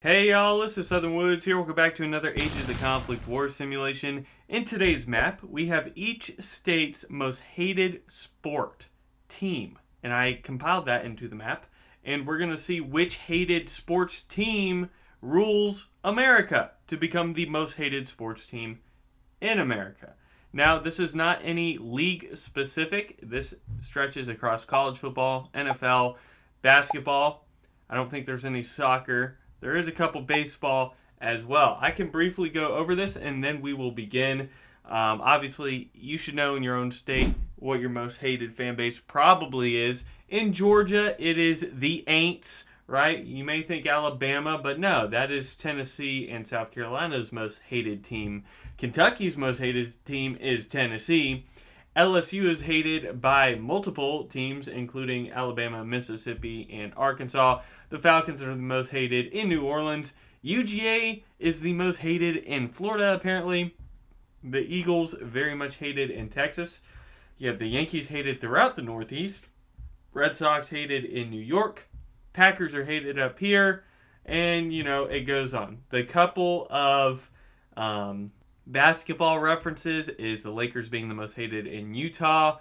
Hey y'all, this is Southern Woods here. Welcome back to another Ages of Conflict War simulation. In today's map, we have each state's most hated sport team. And I compiled that into the map. And we're going to see which hated sports team rules America to become the most hated sports team in America. Now, this is not any league specific. This stretches across college football, NFL, basketball. I don't think there's any soccer. There is a couple baseball as well. I can briefly go over this and then we will begin. Obviously, you should know in your own state what your most hated fan base probably is. In Georgia, it is the Aints, right? You may think Alabama, but no, that is Tennessee and South Carolina's most hated team. Kentucky's most hated team is Tennessee. LSU is hated by multiple teams, including Alabama, Mississippi, and Arkansas. The Falcons are the most hated in New Orleans. UGA is the most hated in Florida, apparently. The Eagles, very much hated in Texas. You have the Yankees hated throughout the Northeast. Red Sox hated in New York. Packers are hated up here. And, it goes on. The couple of basketball references is the Lakers being the most hated in Utah,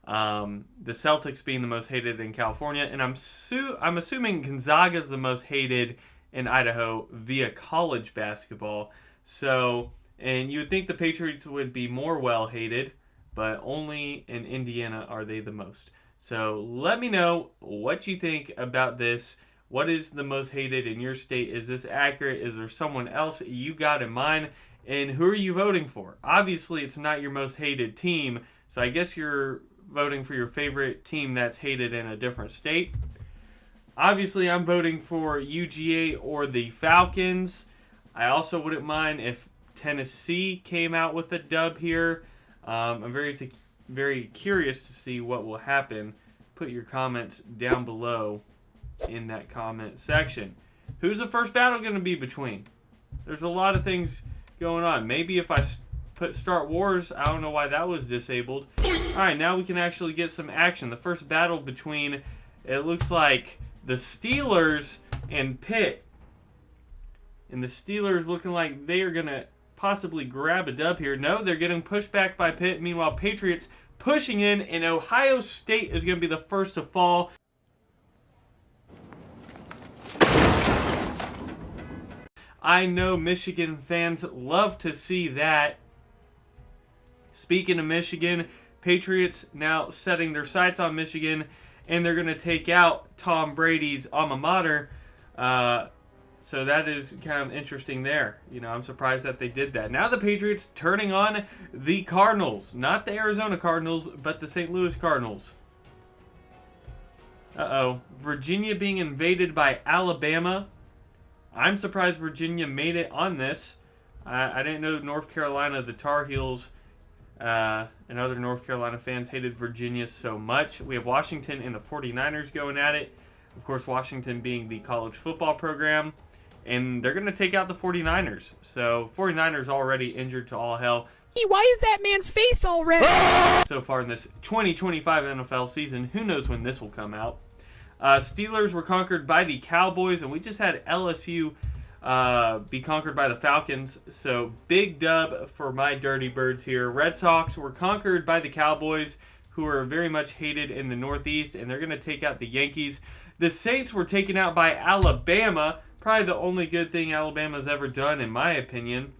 the Celtics being the most hated in California, and I'm assuming Gonzaga is the most hated in Idaho via college basketball. So, and you would think the Patriots would be more well hated, but only in Indiana are they the most. So let me know what you think about this. What is the most hated in your state? Is this accurate? Is there someone else you got in mind? And who are you voting for? Obviously, it's not your most hated team, so I guess you're voting for your favorite team that's hated in a different state. Obviously, I'm voting for UGA or the Falcons. I also wouldn't mind if Tennessee came out with a dub here. I'm very curious to see what will happen. Put your comments down below in that comment section. Who's the first battle going to be between? There's a lot of things going on. Maybe if I put Start Wars, I don't know why that was disabled. Alright, now we can actually get some action. The first battle between, it looks like the Steelers and Pitt. And the Steelers looking like they are going to possibly grab a dub here. No, they're getting pushed back by Pitt. Meanwhile, Patriots pushing in, and Ohio State is going to be the first to fall. I know Michigan fans love to see that. Speaking of Michigan, Patriots now setting their sights on Michigan, and they're going to take out Tom Brady's alma mater. So that is kind of interesting there. I'm surprised that they did that. Now the Patriots turning on the Cardinals. Not the Arizona Cardinals, but the St. Louis Cardinals. Uh-oh. Virginia being invaded by Alabama. I'm surprised Virginia made it on this. I didn't know North Carolina, the Tar Heels, and other North Carolina fans hated Virginia so much. We have Washington and the 49ers going at it. Of course, Washington being the college football program. And they're going to take out the 49ers. So, 49ers already injured to all hell. Why is that man's face all red? So far in this 2025 NFL season. Who knows when this will come out. Steelers were conquered by the Cowboys, and we just had LSU be conquered by the Falcons. So big dub for my Dirty Birds here. Red Sox were conquered by the Cowboys, who are very much hated in the Northeast, and they're going to take out the Yankees. The Saints were taken out by Alabama. Probably the only good thing Alabama's ever done, in my opinion.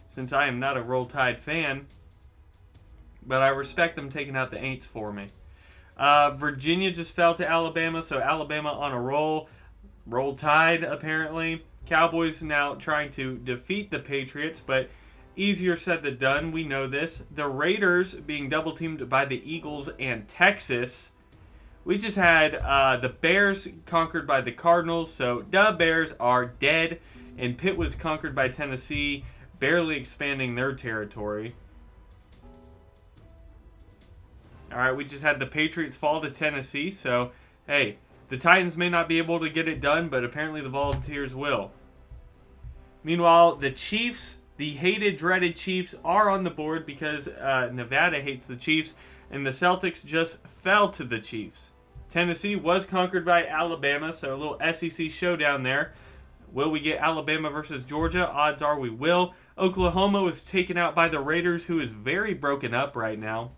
Since I am not a Roll Tide fan, but I respect them taking out the Aints for me. Virginia just fell to Alabama, so Alabama on a roll. Roll Tide, apparently. Cowboys now trying to defeat the Patriots, but easier said than done. We know this. The Raiders being double-teamed by the Eagles and Texas. We just had the Bears conquered by the Cardinals, so the Bears are dead. And Pitt was conquered by Tennessee, barely expanding their territory. Alright, we just had the Patriots fall to Tennessee, so, hey, the Titans may not be able to get it done, but apparently the Volunteers will. Meanwhile, the Chiefs, the hated, dreaded Chiefs, are on the board because Nevada hates the Chiefs, and the Celtics just fell to the Chiefs. Tennessee was conquered by Alabama, so a little SEC showdown there. Will we get Alabama versus Georgia? Odds are we will. Oklahoma was taken out by the Raiders, who is very broken up right now.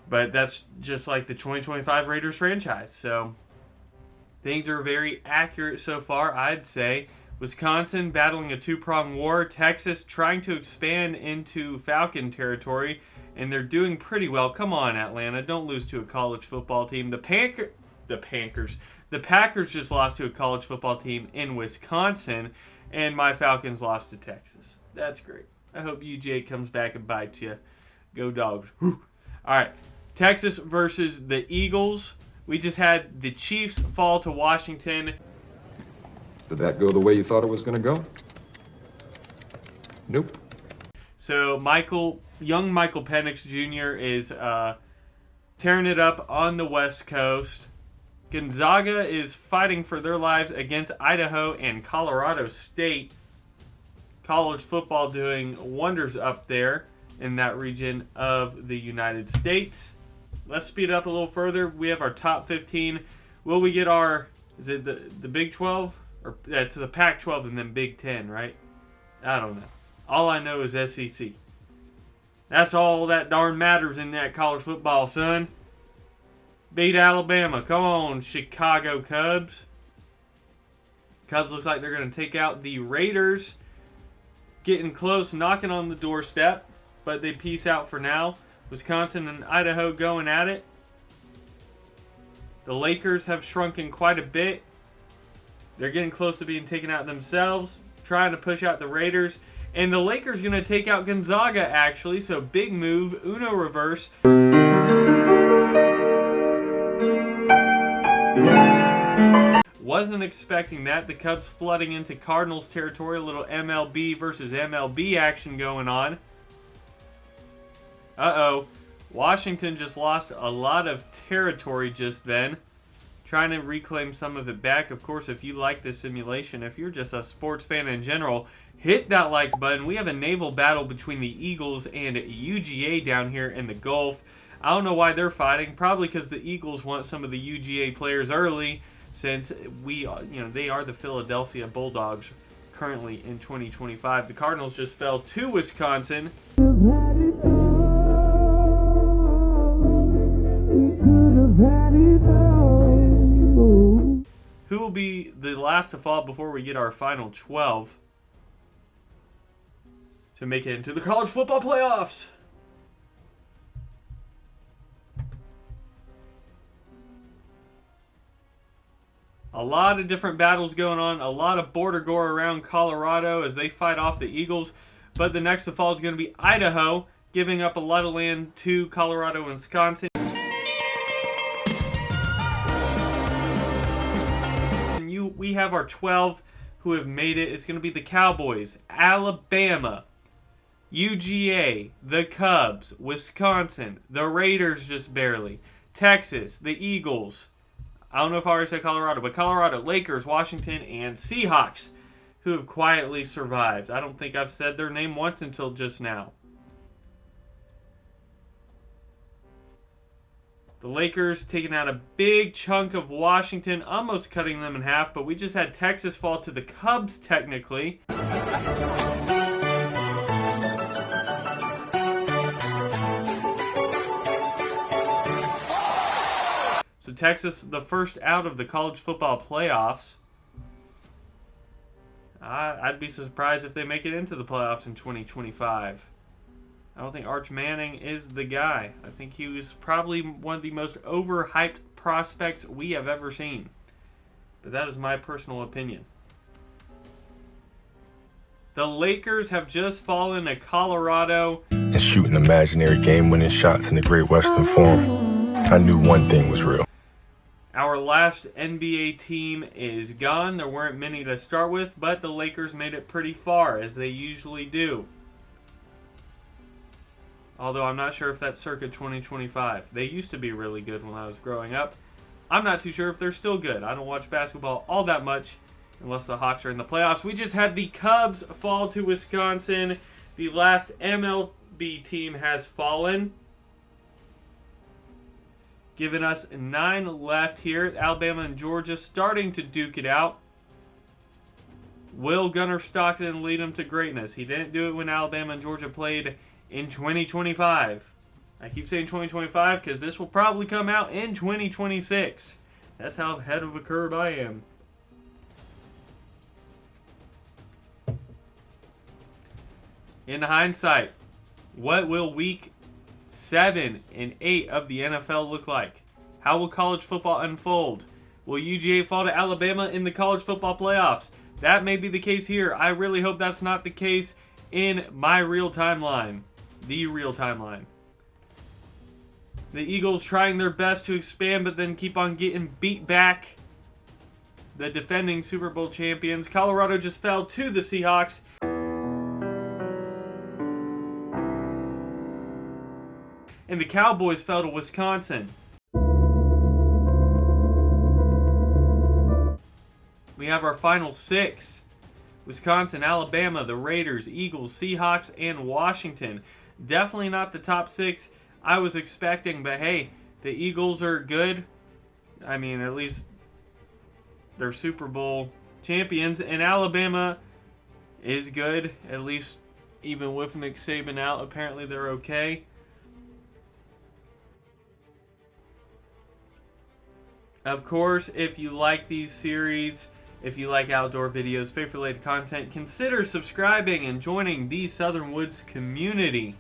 But that's just like the 2025 Raiders franchise. So things are very accurate so far, I'd say. Wisconsin battling a two-pronged war. Texas trying to expand into Falcon territory. And they're doing pretty well. Come on, Atlanta. Don't lose to a college football team. The Packers just lost to a college football team in Wisconsin. And my Falcons lost to Texas. That's great. I hope UJ comes back and bites you. Go Dogs. Whew. All right. Texas versus the Eagles. We just had the Chiefs fall to Washington. Did that go the way you thought it was going to go? Nope. So young Michael Penix Jr. is tearing it up on the West Coast. Gonzaga is fighting for their lives against Idaho and Colorado State. College football doing wonders up there in that region of the United States. Let's speed up a little further. We have our top 15. Will we get is it the Big 12? Or it's the Pac-12 and then Big 10, right? I don't know. All I know is SEC. That's all that darn matters in that college football, son. Beat Alabama. Come on, Chicago Cubs. Cubs looks like they're going to take out the Raiders. Getting close, knocking on the doorstep. But they peace out for now. Wisconsin and Idaho going at it. The Lakers have shrunken quite a bit. They're getting close to being taken out themselves. Trying to push out the Raiders. And the Lakers going to take out Gonzaga, actually. So big move. Uno reverse. Wasn't expecting that. The Cubs flooding into Cardinals territory. A little MLB versus MLB action going on. Uh-oh. Washington just lost a lot of territory just then. Trying to reclaim some of it back. Of course, if you like this simulation, if you're just a sports fan in general, hit that like button. We have a naval battle between the Eagles and UGA down here in the Gulf. I don't know why they're fighting. Probably because the Eagles want some of the UGA players early, since they are the Philadelphia Bulldogs currently in 2025. The Cardinals just fell to Wisconsin. Who will be the last to fall before we get our final 12 to make it into the college football playoffs? A lot of different battles going on. A lot of border gore around Colorado as they fight off the Eagles. But the next to fall is going to be Idaho, giving up a lot of land to Colorado and Wisconsin. We have our 12 who have made it. It's going to be the Cowboys, Alabama, UGA, the Cubs, Wisconsin, the Raiders just barely, Texas, the Eagles. I don't know if I already said Colorado, but Colorado, Lakers, Washington, and Seahawks, who have quietly survived. I don't think I've said their name once until just now. The Lakers taking out a big chunk of Washington, almost cutting them in half, but we just had Texas fall to the Cubs technically. So Texas, the first out of the college football playoffs. I'd be surprised if they make it into the playoffs in 2025. I don't think Arch Manning is the guy. I think he was probably one of the most overhyped prospects we have ever seen. But that is my personal opinion. The Lakers have just fallen to Colorado. And shooting imaginary game-winning shots in the Great Western Forum, I knew one thing was real. Our last NBA team is gone. There weren't many to start with, but the Lakers made it pretty far, as they usually do. Although I'm not sure if that's circa 2025. They used to be really good when I was growing up. I'm not too sure if they're still good. I don't watch basketball all that much unless the Hawks are in the playoffs. We just had the Cubs fall to Wisconsin. The last MLB team has fallen. giving us 9 left here. Alabama and Georgia starting to duke it out. Will Gunnar Stockton lead them to greatness? He didn't do it when Alabama and Georgia played in 2025. I keep saying 2025 because this will probably come out in 2026. That's how ahead of the curve I am. In hindsight, what will week 7 and 8 of the NFL look like? How will college football unfold? Will UGA fall to Alabama in the college football playoffs? That may be the case here. I really hope that's not the case in my real timeline. The real timeline. The Eagles trying their best to expand, but then keep on getting beat back. The defending Super Bowl champions. Colorado just fell to the Seahawks. And the Cowboys fell to Wisconsin. We have our final 6. Wisconsin, Alabama, the Raiders, Eagles, Seahawks, and Washington. Definitely not the top 6 I was expecting, but hey, the Eagles are good. I mean, at least they're Super Bowl champions, and Alabama is good, at least even with Nick Saban out. Apparently they're okay. Of course, if you like these series, if you like outdoor videos, faith-related content, consider subscribing and joining the Southern Woods community.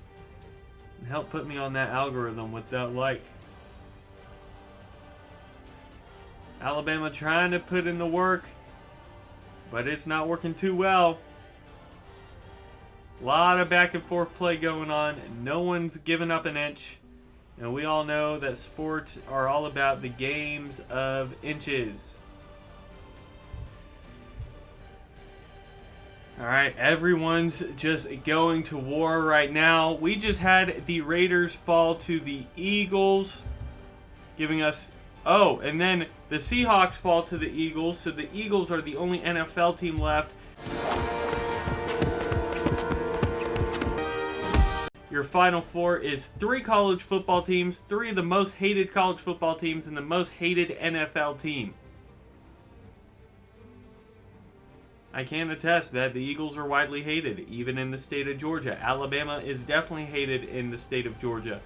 And help put me on that algorithm with that like. Alabama trying to put in the work, but it's not working too well. A lot of back and forth play going on, and no one's giving up an inch. And we all know that sports are all about the games of inches. Alright, everyone's just going to war right now. We just had the Raiders fall to the Eagles, giving us... Oh, and then the Seahawks fall to the Eagles, so the Eagles are the only NFL team left. Your final 4 is 3 college football teams, 3 of the most hated college football teams, and the most hated NFL team. I can attest that the Eagles are widely hated, even in the state of Georgia. Alabama is definitely hated in the state of Georgia.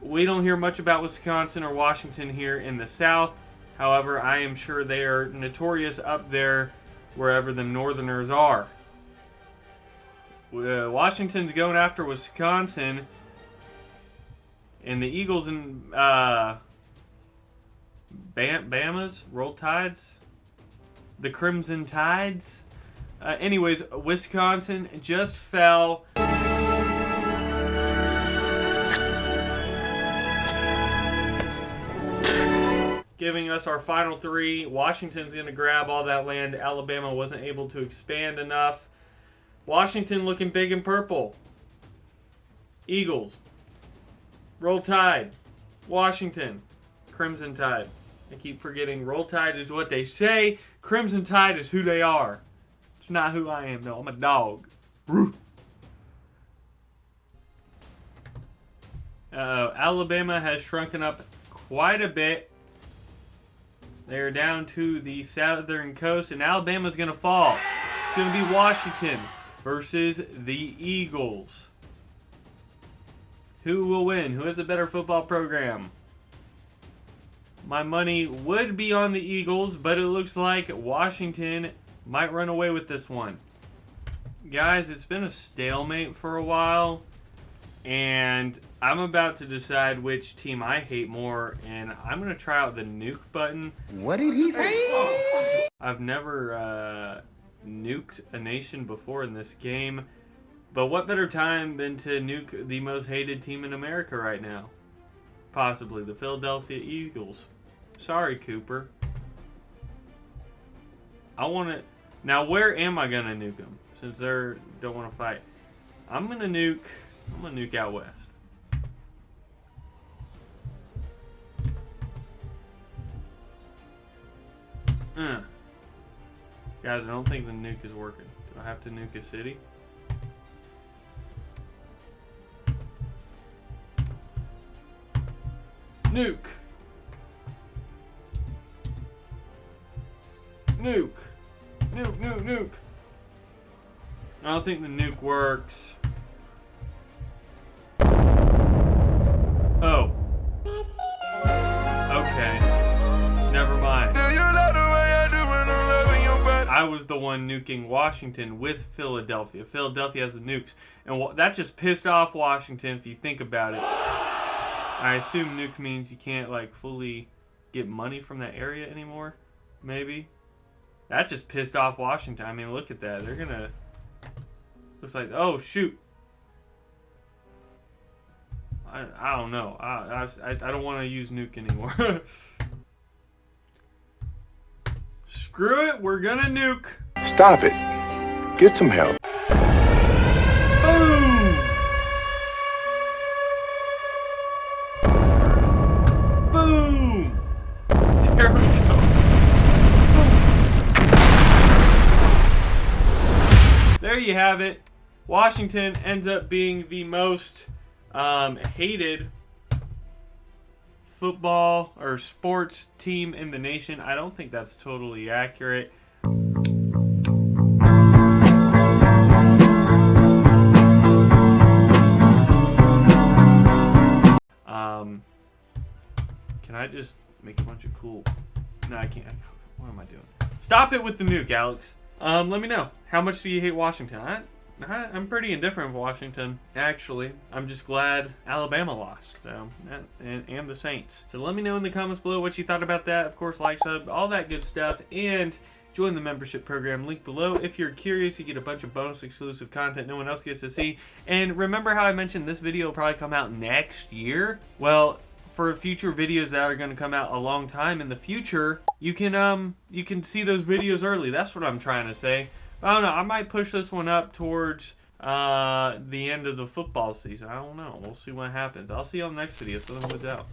We don't hear much about Wisconsin or Washington here in the South. However, I am sure they are notorious up there wherever the Northerners are. Washington's going after Wisconsin, and the Eagles and Bama's Roll Tides, the Crimson Tides. Anyways, Wisconsin just fell. Giving us our final 3. Washington's going to grab all that land. Alabama wasn't able to expand enough. Washington looking big and purple. Eagles. Roll Tide. Washington. Crimson Tide. I keep forgetting Roll Tide is what they say. Crimson Tide is who they are. It's not who I am, though. I'm a dog. Alabama has shrunken up quite a bit. They're down to the southern coast, and Alabama's going to fall. It's going to be Washington versus the Eagles. Who will win? Who has a better football program? My money would be on the Eagles, but it looks like Washington might run away with this one. Guys, it's been a stalemate for a while, and I'm about to decide which team I hate more, and I'm going to try out the nuke button. What did he say? I've never nuked a nation before in this game, but what better time than to nuke the most hated team in America right now? Possibly the Philadelphia Eagles. Sorry, Cooper. I want to... Now, where am I going to nuke them? Since they don't want to fight. I'm going to nuke out west. Guys, I don't think the nuke is working. Do I have to nuke a city? Nuke! Nuke. Nuke. I don't think the nuke works. Oh. Okay. Never mind. I was the one nuking Washington with Philadelphia. Philadelphia has the nukes. And that just pissed off Washington if you think about it. I assume nuke means you can't like fully get money from that area anymore. Maybe. That just pissed off Washington. I mean, look at that. They're gonna... Looks like... Oh, shoot. I don't know. I don't want to use nuke anymore. Screw it. We're gonna nuke. Stop it. Get some help. Boom! Boom! There we go. There you have it. Washington ends up being the most hated football or sports team in the nation. I don't think that's totally accurate. Can I just make a bunch of cool... No, I can't. What am I doing? Stop it with the nuke, Alex. Let me know. How much do you hate Washington? I'm pretty indifferent with Washington, actually. I'm just glad Alabama lost, so, and the Saints. So let me know in the comments below what you thought about that. Of course, like, sub, all that good stuff, and join the membership program, link below. If you're curious, you get a bunch of bonus exclusive content no one else gets to see. And remember how I mentioned this video will probably come out next year? Well, for future videos that are going to come out a long time in the future, you can see those videos early. That's what I'm trying to say. I don't know. I might push this one up towards the end of the football season. I don't know. We'll see what happens. I'll see you on the next video. So then, what's out?